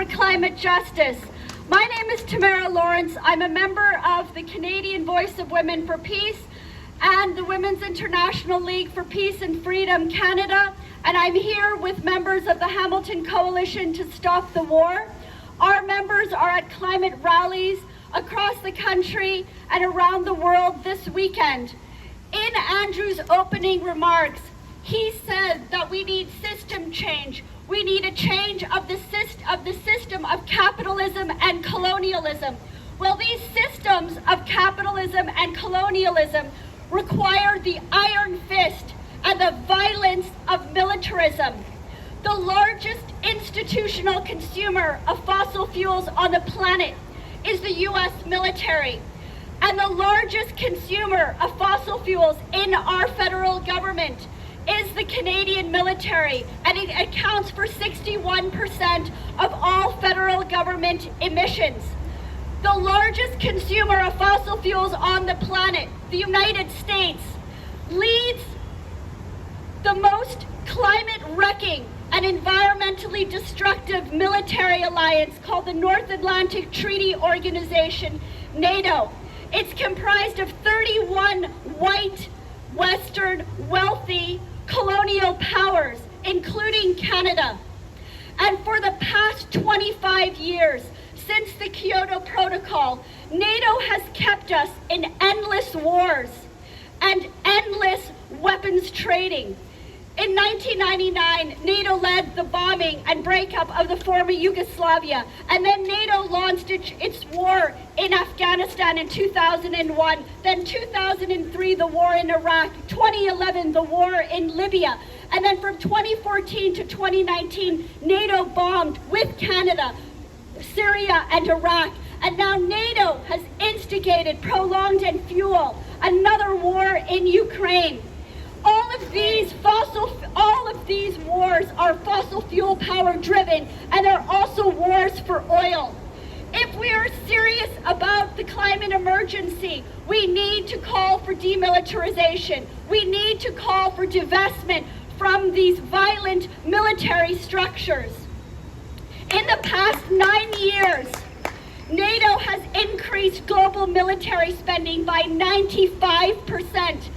for climate justice. My name is Tamara Lawrence. I'm a member of the Canadian Voice of Women for Peace and the Women's International League for Peace and Freedom Canada, and I'm here with members of the Hamilton Coalition to Stop the War. Our members are at climate rallies across the country and around the world this weekend. In Andrew's opening remarks, he said that we need system change. We need a change of the system of capitalism and colonialism. Well, these systems of capitalism and colonialism require the iron fist and the violence of militarism. The largest institutional consumer of fossil fuels on the planet is the U.S. military. And the largest consumer of fossil fuels in our federal government is the Canadian military, and it accounts for 61% of all federal government emissions. The largest consumer of fossil fuels on the planet, the United States, leads the most climate-wrecking and environmentally destructive military alliance called the North Atlantic Treaty Organization, NATO. It's comprised of 31 white, Western, wealthy, colonial powers, including Canada. And for the past 25 years, since the Kyoto Protocol, NATO has kept us in endless wars and endless weapons trading. In 1999, NATO led the bombing and breakup of the former Yugoslavia, and then NATO launched its war in Afghanistan in 2001, then 2003, the war in Iraq, 2011, the war in Libya, and then from 2014 to 2019, NATO bombed with Canada, Syria and Iraq, and now NATO has instigated, prolonged and fueled another war in Ukraine. All of these wars are fossil fuel power driven, and they're also wars for oil. If we are serious about the climate emergency, we need to call for demilitarization. We need to call for divestment from these violent military structures. In the past 9 years, NATO has increased global military spending by 95%.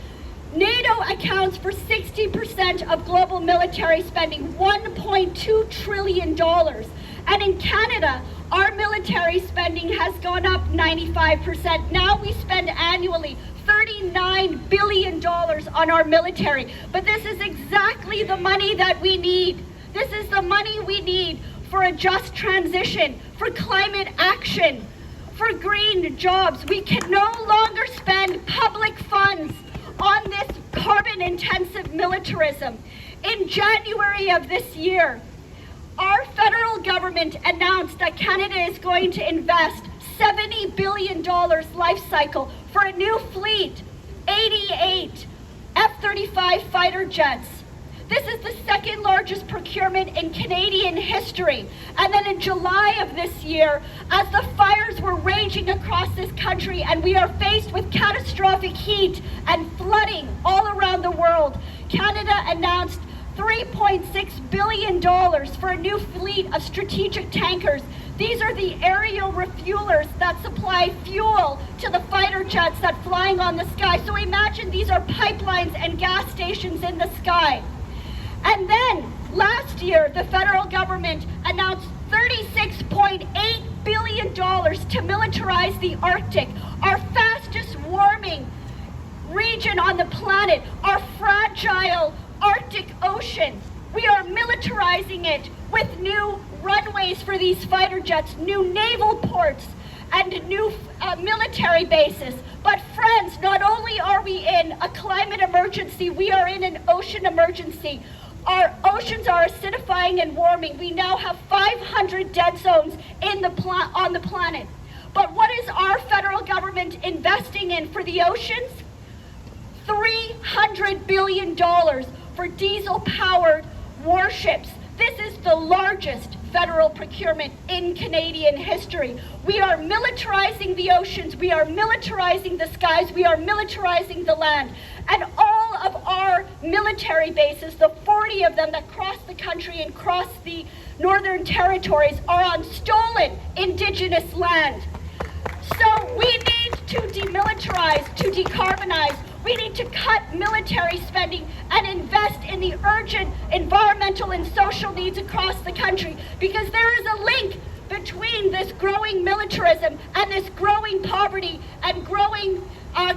NATO accounts for 60% of global military spending, $1.2 trillion. And in Canada, our military spending has gone up 95%. Now we spend annually $39 billion on our military. But this is exactly the money that we need. This is the money we need for a just transition, for climate action, for green jobs. We can no longer spend public funds on this carbon-intensive militarism. In January of this year, our federal government announced that Canada is going to invest $70 billion life cycle for a new fleet, 88 F-35 fighter jets. This is the second largest procurement in Canadian history. And then in July of this year, as the fires were raging across this country and we are faced with catastrophic heat and flooding all around the world, Canada announced $3.6 billion for a new fleet of strategic tankers. These are the aerial refuelers that supply fuel to the fighter jets that flying on the sky. So imagine these are pipelines and gas stations in the sky. And then last year, the federal government announced $36.8 billion to militarize the Arctic, our fastest warming region on the planet, our fragile Arctic Ocean. We are militarizing it with new runways for these fighter jets, new naval ports, and new military bases. But friends, not only are we in a climate emergency, we are in an ocean emergency. Our oceans are acidifying and warming. We now have 500 dead zones on the planet. But what is our federal government investing in for the oceans? $300 billion for diesel-powered warships. This is the largest federal procurement in Canadian history. We are militarizing the oceans, we are militarizing the skies, we are militarizing the land. And all of our military bases, the 40 of them that cross the country and cross the Northern Territories, are on stolen Indigenous land. So we need to demilitarize, to decarbonize. We need to cut military spending and invest in the urgent environmental and social needs across the country, because there is a link between this growing militarism and this growing poverty and growing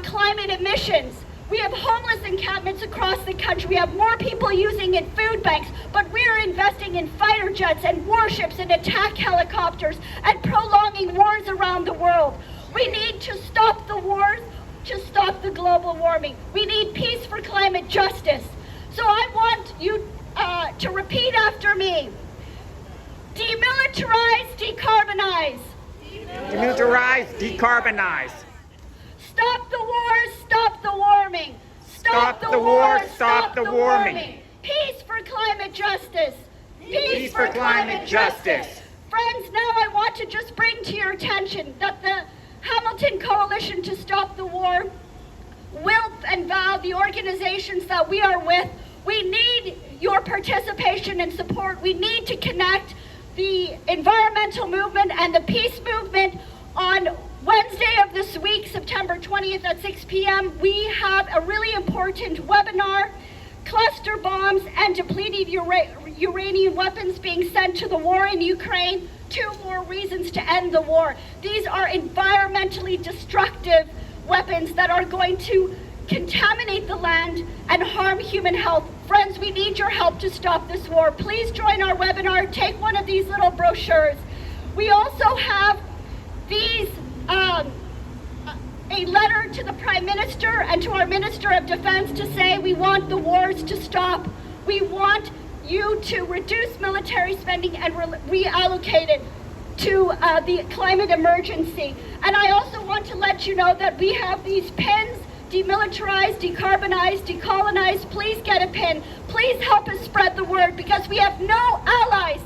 climate emissions. We have homeless encampments across the country. We have more people using in food banks, but we are investing in fighter jets and warships and attack helicopters and prolonging wars around the world. We need to stop the wars, to stop the global warming. We need peace for climate justice. So I want you to repeat after me. Demilitarize, decarbonize. Demilitarize, decarbonize. Stop the wars, stop the warming. Stop the wars, stop the warming. Peace for climate justice. Peace for climate justice. Friends, now I want to just bring to your attention that the Hamilton Coalition to Stop the War, WILP and VAL, the organizations that we are with, we need your participation and support. We need to connect the environmental movement and the peace movement. On Wednesday of this week, September 20th at 6 p.m., we have a really important webinar, Cluster Bombs and Depleted Uranium Weapons Being Sent to the War in Ukraine, 2 more reasons to end the war. These are environmentally destructive weapons that are going to contaminate the land and harm human health. Friends, we need your help to stop this war. Please join our webinar. Take one of these little brochures. We also have these, a letter to the Prime Minister and to our Minister of Defense to say we want the wars to stop. We want you to reduce military spending and reallocate it to the climate emergency. And I also want to let you know that we have these pins, demilitarize, decarbonize, decolonize. Please get a pin. Please help us spread the word, because we have no allies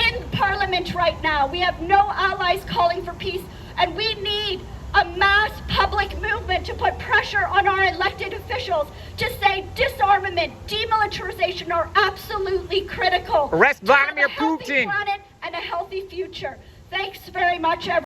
in Parliament right now. We have no allies calling for peace, and we need a mass public movement to put pressure on our elected officials to say disarmament, demilitarization are absolutely critical. Arrest Vladimir to have a healthy Putin. planet and a healthy future. Thanks very much, everyone.